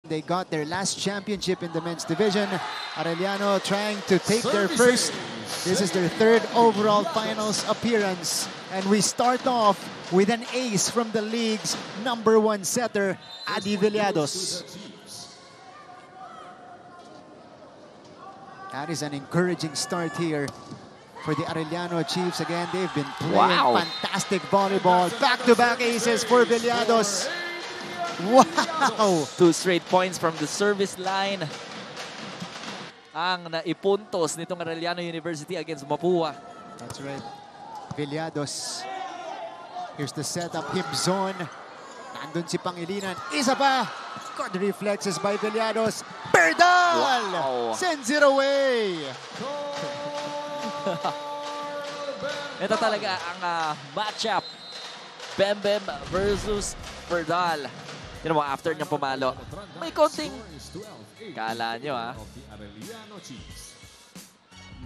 They got their last championship in the men's division. Arellano trying to take their first. This is their third overall finals appearance. And we start off with an ace from the league's #1 setter, Adi Villados. That is an encouraging start here for the Arellano Chiefs. Again, they've been playing fantastic volleyball. Back-to-back aces for Villados. Wow! 2 straight points from the service line ang naipuntos nitong Arellano University against Mapua. That's right. Villados. Here's the setup. Hip zone. Nandun si Pangilinan. Isa pa. Good reflexes by Villados. Berdal! Wow. Sends it away. Ito talaga ang matchup. Bembem versus Berdal. Yun mo, after niyang pumalo, may konting kala nyo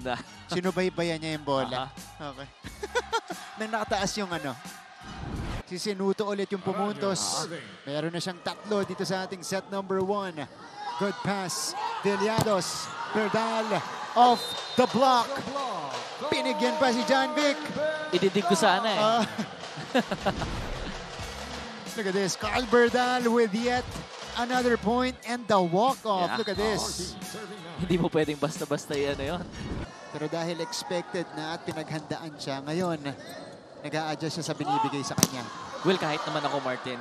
na sinubaybayan niya yung bola. Okay. Nang nakataas yung si Sinuto ulit yung pumuntos. Meron na siyang 3 dito sa ating set number 1. Good pass. Villados. Berdal off the block. Pinigyan pa si John Vic. Ididig ko sana Look at this. Carl Berdal with yet another point and the walk-off. Look at this. Hindi mo pwedeng basta-basta yan yun. Pero dahil expected na at pinaghandaan siya, ngayon, nag-a-adjust siya sa binibigay sa kanya. Well, kahit naman ako, Martin,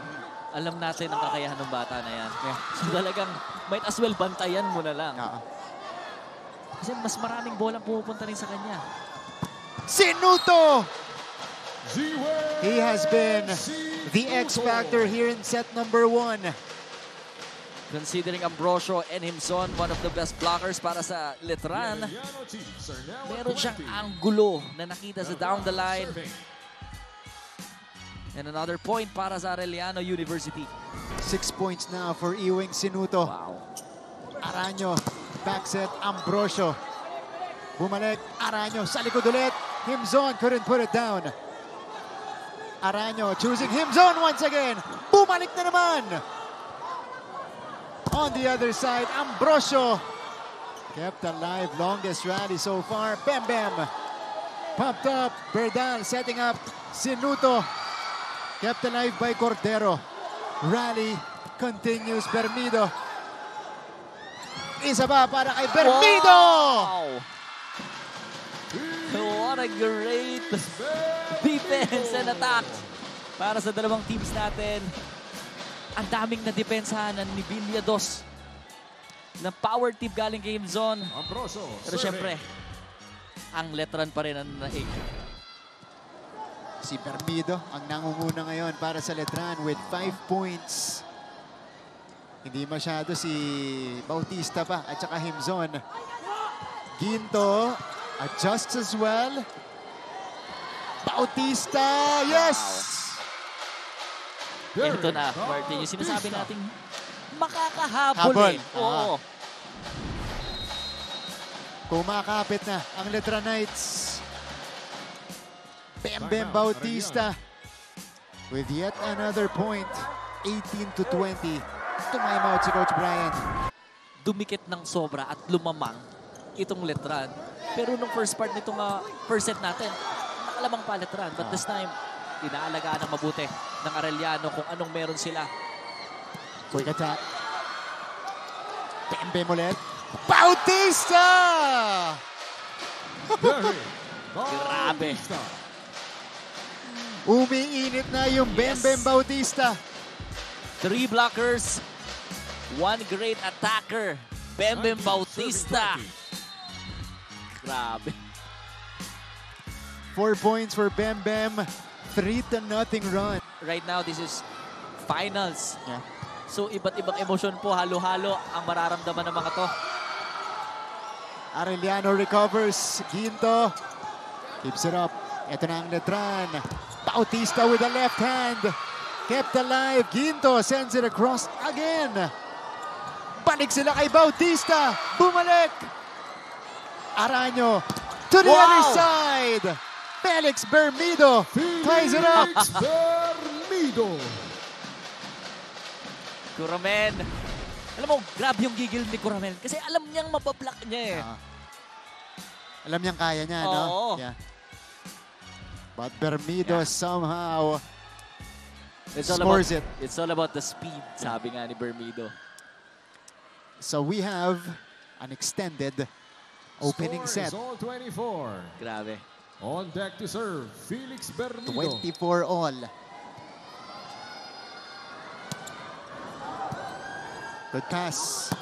alam natin ang kakayahan ng bata na yan. Yeah. So talagang might as well bantayan mo na lang. Kasi mas maraming bola pupunta rin sa kanya. Sinuto! He has been the X factor here in set number 1. Considering Ambrosio and Himson, one of the best blockers para sa Letran, meron siyang anggulo na nakita sa down the line. And another point para sa Arellano University. 6 points now for Ewing Sinuto. Wow. Aranyo, back set, Ambrosio. Bumalik, Aranyo, sa likod ulit. Himson couldn't put it down. Aranyo choosing Himson once again. Bumalik na naman. On the other side, Ambrosio. Kept alive, longest rally so far. Bam Bam. Popped up, Berdal setting up Sinuto. Kept alive by Cordero. Rally continues, Bermido. Isa pa para kay Bermido! Wow! What a great defense and attack para sa dalawang teams natin. Ang daming na-depensahan ni Villados na power tip galing game zone. Pero syempre, ang Letran pa rin ang naig. Si Bermido ang nangunguna ngayon para sa Letran with 5 points. Hindi masyado si Bautista pa at saka Himson. Ginto adjusts as well. Bautista, yes! Ito na, Martin, yung sinasabi nating makakahabol. Oo. Kumakapit na ang Letran Knights. Bembem Bautista with yet another point. 18-20. Time out si Coach Brian. Dumikit ng sobra at lumamang itong Letran. Pero nung first part nitong first set natin, nakalamang pa Letran. But this time, inaalagaan ng mabuti ng Arellano kung anong meron sila. Quick attack. Bembem ulit. Bautista! Grabe. Umiinit na yung Bembem Bautista. 3 blockers, 1 great attacker. Bembem Bautista. Grabe. 4 points for Bembem. 3-0 run. Right now, this is finals. Yeah. So, iba't ibang emosyon po, halo-halo ang mararamdaman ng mga to. Arellano recovers. Ginto keeps it up. Ito na ang Letran. Bautista with the left hand. Kept alive. Ginto sends it across again. Balik sila kay Bautista. Bumalik. Aranyo to the other side. Felix Bermido ties it up. Bermido. Kuramen Alam mo, grabe yung gigil ni Coramel kasi alam niyang mabablock niya eh. Alam niyang kaya niya, no? Oo. Yeah. But Bermido somehow scores it. It's all about the speed, sabi nga ni Bermido. So we have an extended opening Score set. is all 24. Grabe. On deck to serve, Felix Bermido. 24 all. Good pass.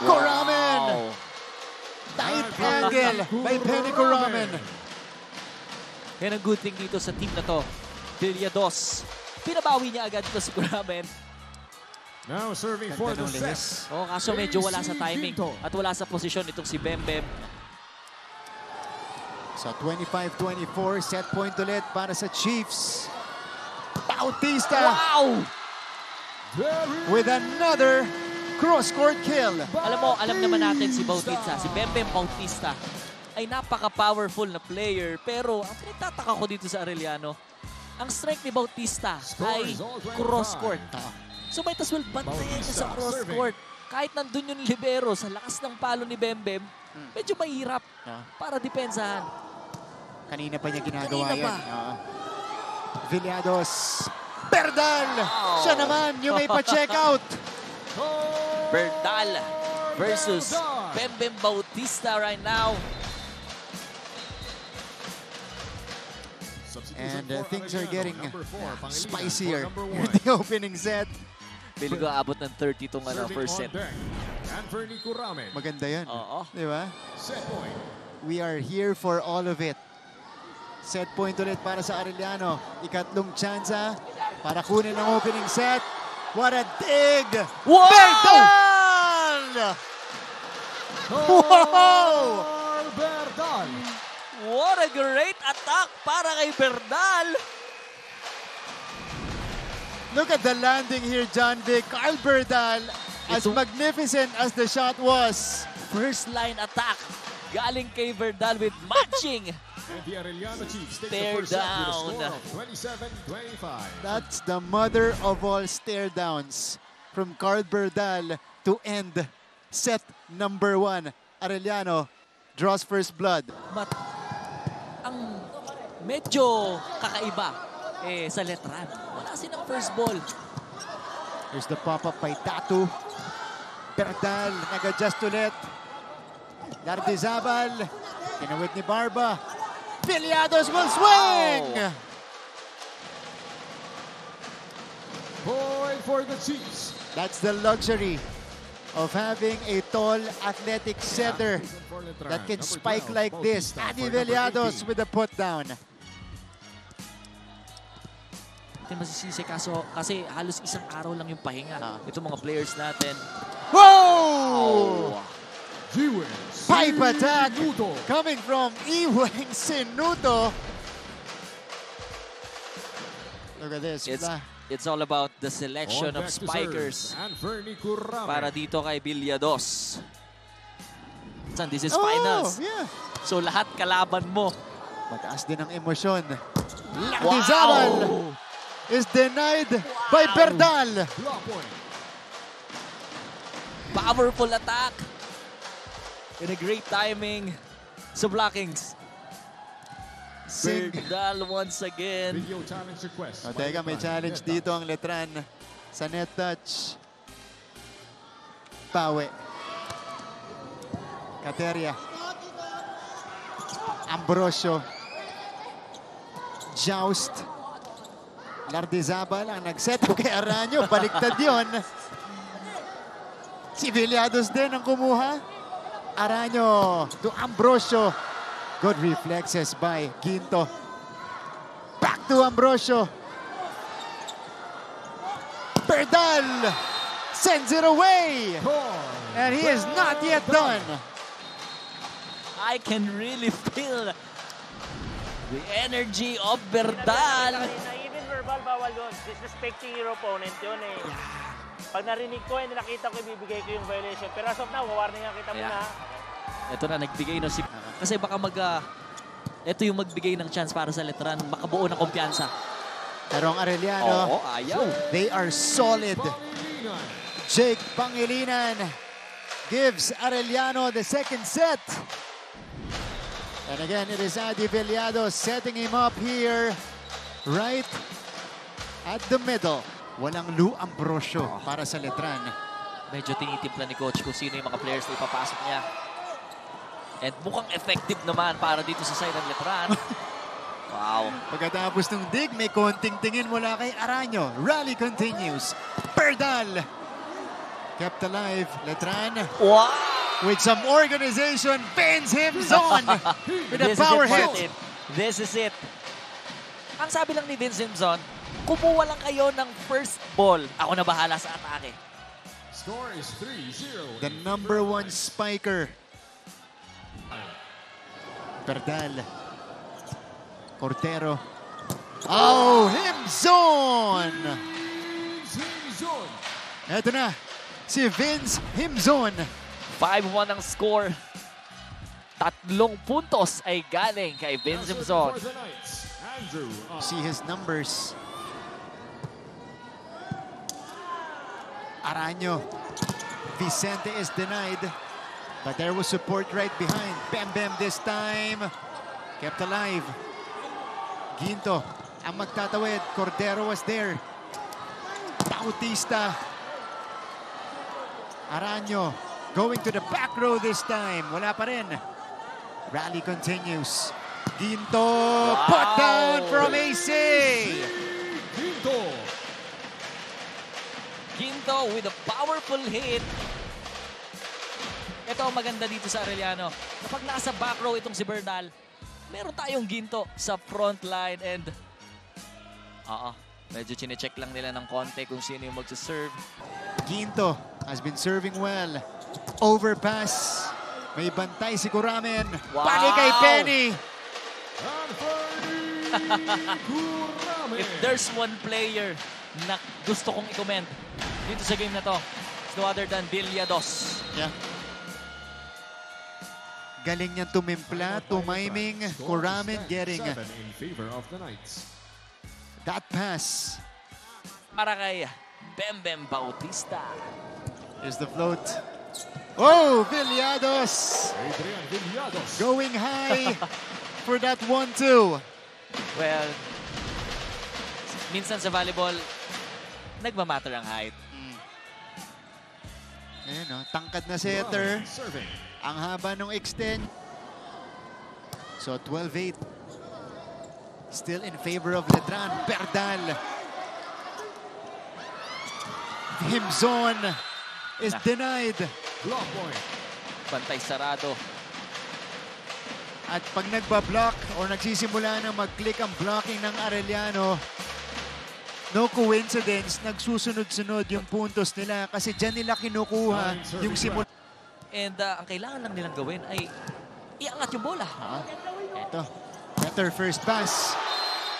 Coramen! Wow. Tight angle by Penny Coramen. Yan ang good thing dito sa team na to. Villados. Pinabawi niya agad ito si Coramen. Now serving for the Ganda nung set. Oh, kaso medyo wala sa AC timing Ginto. at wala sa posisyon itong si Bembem. So 25-24, set point ulit para sa Chiefs. Bautista Wow! with another cross-court kill. Alam naman natin si Bautista, si Bembem Bautista ay napaka-powerful na player. Pero ang pinagtataka ko dito sa Arellano, ang strength ni Bautista ay cross-court. So might as well bantayan niya sa cross-court. Kahit nandun yung libero sa lakas ng palo ni Bembem, medyo mahirap para depensahan. Kanina pa niya ginagawa Kanina yan. pa. Villados. Berdal! Siya naman yung may pa-check out. Berdal versus Bembem Bautista right now. And things are getting spicier in the opening set. Pili ko abot ng 30 itong first set. Anthony Coramen. Maganda yan. Oo. Di ba? Set point. We are here for all of it. Set point ulit para sa Arellano. Ikatlong tsansa para kunin ang opening set. What a dig! Wow! Berdal! Wow! Berdal. What a great attack para kay Berdal! Look at the landing here, John Vic. Carl Berdal, as magnificent as the shot was. First line attack galing kay Berdal with matching. And the Arellano Chiefs take Stare the first set with a down. score of 27-25. That's the mother of all stare downs from Carl Berdal to end set number 1. Arellano draws first blood. Ang medyo kakaiba sa Letran. Wala silang first ball. Here's the pop-up by Tatu. Berdal nag-adjust ulit. Lardizabal. Kinawit ni Barba. Villados will swing! Point for the Chiefs. That's the luxury of having a tall, athletic setter that can spike like this. Adi Villados with the put down. Hindi masisisi kasi halos isang araw lang yung pahinga. Itong mga players natin. Whoa! G-Wings. Pipe attack Sinuto. coming from Ewing Sinuto. Look at this. It's all about the selection of spikers para dito kay Villados. This is finals. Yeah. So lahat kalaban mo. Mataas din ang emosyon. Lardizabal is denied by Berdal. Powerful attack. And a great timing sa blockings. Berdal once again. Video challenge request. Teka, may challenge dito ang Letran sa net touch. Pawe. Kateria. Ambrosio. Joust. Lardizabal ang nag-set up kay Aranyo. Baliktad yun. Si Villados din ang kumuha. Aranyo to Ambrosio. Good reflexes by Ginto. Back to Ambrosio. Berdal sends it away. And he is not yet done. I can really feel the energy of Berdal. Even verbal, bawal doon. Disrespecting your opponent yun eh. Pag narinig ko, nakita ko, ibibigay ko yung violation. Pero as of now, warning nga kita muna. Ito na, nagbigay no si... Kasi baka ito yung magbigay ng chance para sa Letran. Makabuo ng kumpiyansa. Pero ang Arellano, ayaw. they are solid. Jake Pangilinan gives Arellano the second set. And again, it is Adi Villado setting him up here right at the middle. Walang Lou Ambrosio para sa Letran. Medyo tinitimpla ni coach kung sino yung mga players na ipapasok niya. And mukhang effective naman para dito sa side ng Letran. Wow. Pagkatapos ng dig, may konting tingin mula kay Araño. Rally continues. Perdal kept alive. Letran. Wow! With some organization, Vince Himzon with a power hit. This is it. Ang sabi lang ni Vince Himzon, kumuha lang kayo ng first ball. Ako na bahala sa atake. Score is 3-0. The number one spiker. Perdal. Cortero. Oh, Himzon! Zone. Eto na, si Vince Himzon. 5-1 ang score. 3 puntos ay galing kay Vince Himzon. For the Knights, Andrew. See his numbers. Araño. Vicente is denied. But there was support right behind. Bem Bem this time. Kept alive. Ginto ang magtatawid. Cordero was there. Bautista. Araño going to the back row this time. Wala pa rin. Rally continues. Ginto put down from AC. Quinto. Ginto with a powerful hit. Ito ang maganda dito sa Arellano. Kapag nasa back row itong si Bernal, meron tayong Ginto sa front line and medyo chinecheck lang nila ng konti kung sino yung magsaserve. Ginto has been serving well. Overpass. May bantay si Kuramen. Wow. Pali kay Penny. If there's one player na gusto kong i-commend dito sa game na to, it's no other than Villados. Yeah. Galing niyang tumimpla, tumiming. Kuramen getting 7 in favor of the Knights. that pass. Para kay Bem Bem Bautista. Here's the float. Oh, Villados Adrian Villados. going high for that 1-2. Well, minsan sa volleyball, nagmamatter ang height. Ayan, no? Tangkad na setter. Serving. Ang haba ng extend. So 12-8. Still in favor of Letran. Perdal. Himzon is denied. Block point. Bantay sarado. At pag nagbablock or nagsisimula na mag-click ang blocking ng Arellano, no coincidence, nagsusunod-sunod yung puntos nila kasi dyan nila kinukuha yung simula. And ang kailangan lang nilang gawin ay iangat yung bola. Ito, better first pass.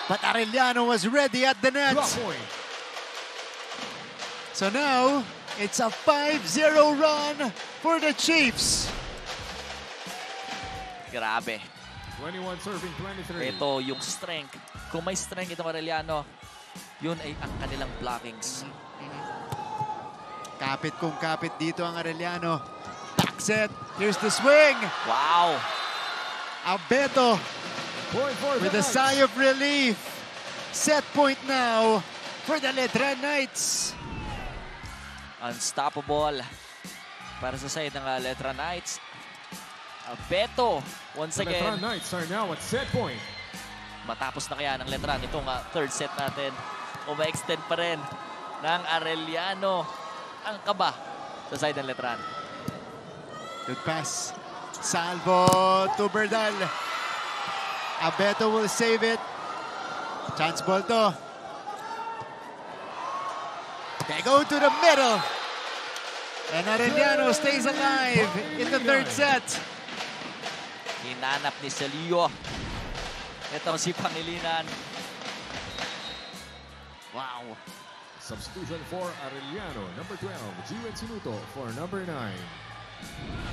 But Arellano was ready at the net. Block point. So now, it's a 5-0 run for the Chiefs. Grabe. 21 serving 23. Ito yung strength. Kung may strength itong Arellano, yun ay ang kanilang blockings. Kapit kung kapit dito ang Arellano. Back set. Here's the swing. Wow! Abeto Point for with the a sigh of relief. Set point now for the Letran Knights. Unstoppable para sa side ng Letran Knights. Abeto, once The again, Letran Knights are now at set point. matapos na kaya ng Letran itong third set natin. O ma-extend pa rin ng Arellano ang kaba sa side ng Letran. Good pass. Salvo to Berdal. Abeto will save it. Chance ball to. They go to the middle. And Arellano stays alive in the third set. Hinanap ni Celio. Ito si Pangilinan. Wow. Substitution for Arellano, number 12. Gwen Sinuto for number 9.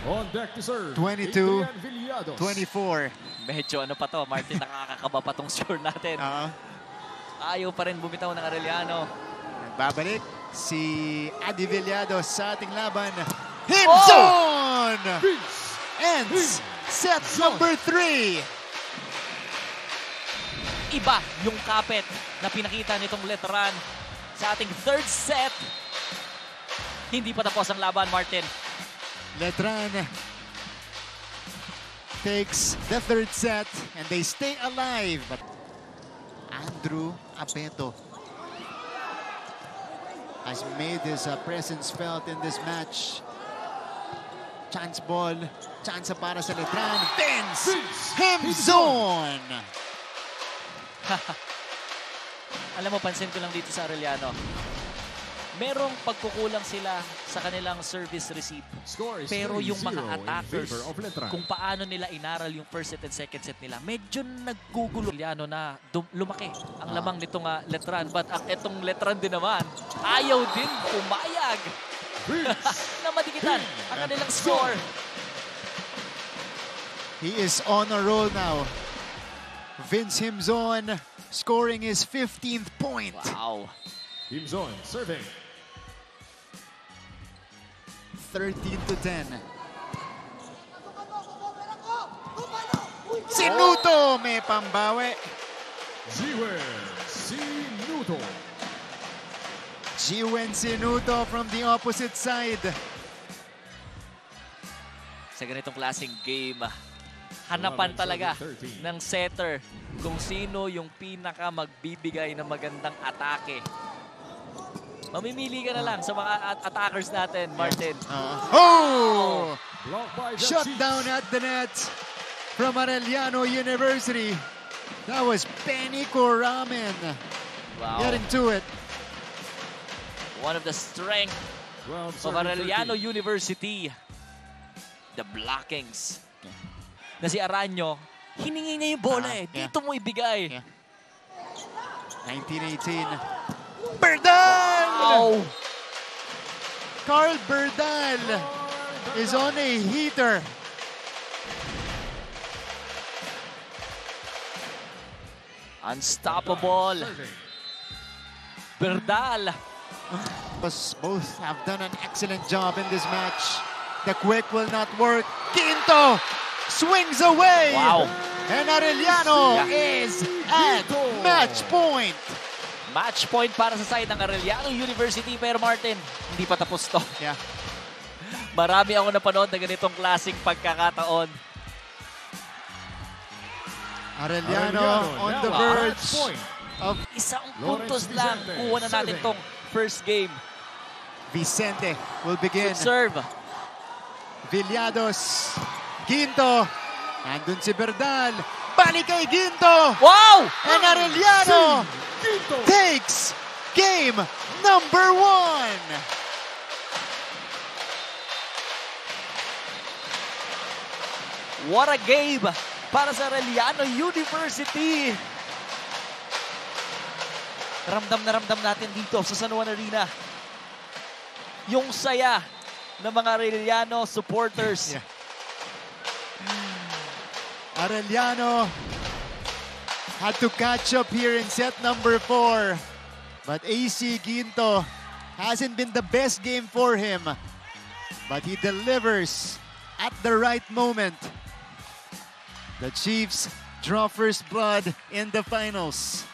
On deck to serve. 22, Adrian Villados. 24. Medyo ano pa to, Martin, nakakakaba pa tong score natin. Ayaw pa rin bumitaw ng Arellano. Babalik. si Adi Villados sa ating laban. Hit zone! Ends set number 3. Iba yung kapit na pinakita nitong Letran sa ating third set. Hindi pa tapos ang laban, Martin. Letran takes the third set and they stay alive. But Andrew Abeto has made his presence felt in this match. Chance ball. Chance para sa Letran. Vince Himzon! Alam mo, pansin ko lang dito sa Arellano. Merong pagkukulang sila sa kanilang service receive. Pero yung mga attackers, kung paano nila inaral yung first set and second set nila, medyo naggugulo. Arellano na lumaki ang lamang nitong Letran. But itong Letran din naman, ayaw din pumayag na madikitan ang kanilang score. He is on a roll now. Vince Himzon scoring his 15th point. Wow. Himzon serving. 13-10. Sinuto may pambawi. Jiwen Sinuto from the opposite side. Sa ganitong klaseng game, hanapan talaga ng setter kung sino yung pinaka magbibigay ng magandang atake. Mamimili ka na lang sa mga attackers natin, Martin. Shut down at the net from Arellano University. That was Penny Coramen. Wow. Getting to it. One of the strengths of Arellano University, the blockings. Na si Aranyo, hiningi niya yung bola Dito mo ibigay. 1918. Berdal! Wow! Carl Berdal is on a heater. Unstoppable. Berdal. Both have done an excellent job in this match. The quick will not work. Quinto swings away. Wow. And Arellano is at match point. Match point para sa side ng Arellano University. Pero Martin, hindi pa tapos to. Yeah. Marami ako napanood na ganitong klaseng pagkakataon. Arellano on the verge of isang puntos lang. Kuha na natin tong first game. Vicente will begin. Good serve. Villados. Ginto. Nandun si Berdal. Balik kay Ginto. Wow! And Arellano takes game number 1. What a game para sa Arellano University. Ramdam na ramdam natin dito sa San Juan Arena yung saya ng mga Arellano supporters. Yeah. Arellano had to catch up here in set number 4. But AC Ginto hasn't been the best game for him. But he delivers at the right moment. The Chiefs draw first blood in the finals.